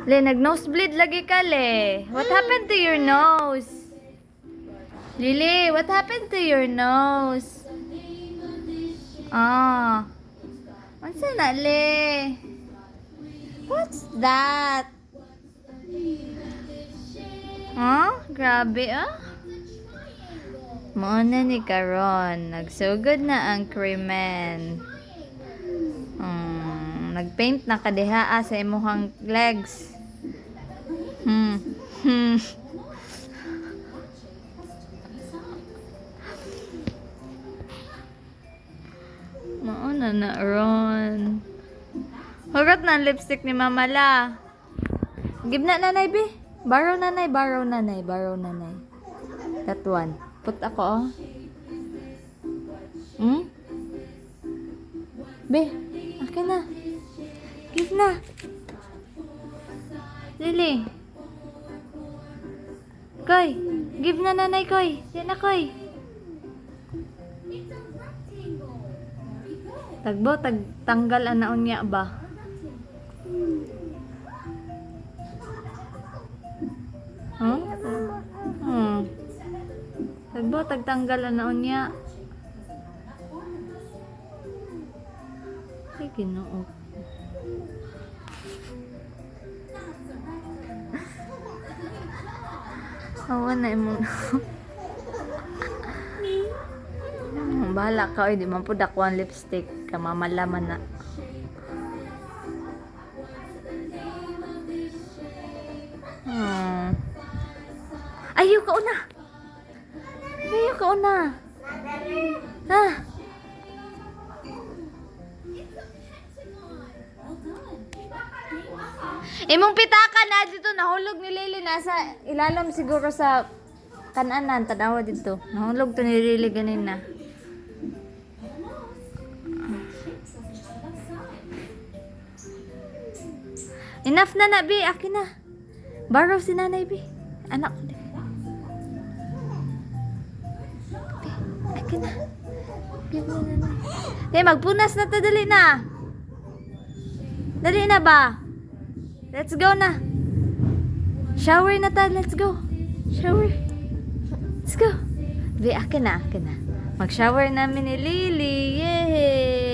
Le, nag-nosebleed lagi ka, Le. What happened to your nose? Lily, what happened to your nose? Ah. What's na, Le? What's that? Huh? Grabe, ah. Mauna ni Karon. Nagsugod na ang krimen. Nagpaint na kadihaa sa imuhang legs. Mauna na Ron. Hugot na ang lipstick ni Mama La. Give na nanay, be. Borrow nanay, borrow nanay, borrow nanay. That one. Put ako, oh. Be, akin na. Give na. Lily. Koy, give na nanay, Koy. Yan na, Koy. Tagbo, tanggal anaon niya ba? Huh? Tagbo, tagtanggal anaon niya. Ay, Ginoo. Awan na mo. Bahala ka, di man po dakuan lipstick. Kamamalaman na. Ayaw ka una. Ayaw ka una. Ha? Imong pitaka na dito, nahulog ni Lily, nasa ilalim siguro sa kananan, tanawa dito. Nahulog to ni Lily ganina. Enough na na, Bi. Akin na. Borrow si nanay, Bi. Anak ko din. Bi, akin na. Give mo nanay. Okay, magpunas na to. Dali na. Dali na ba? Let's go na. Shower na ta. Let's go. Shower. Let's go. Bi, akin na. Akin na. Mag-shower namin ni Lily. Yay!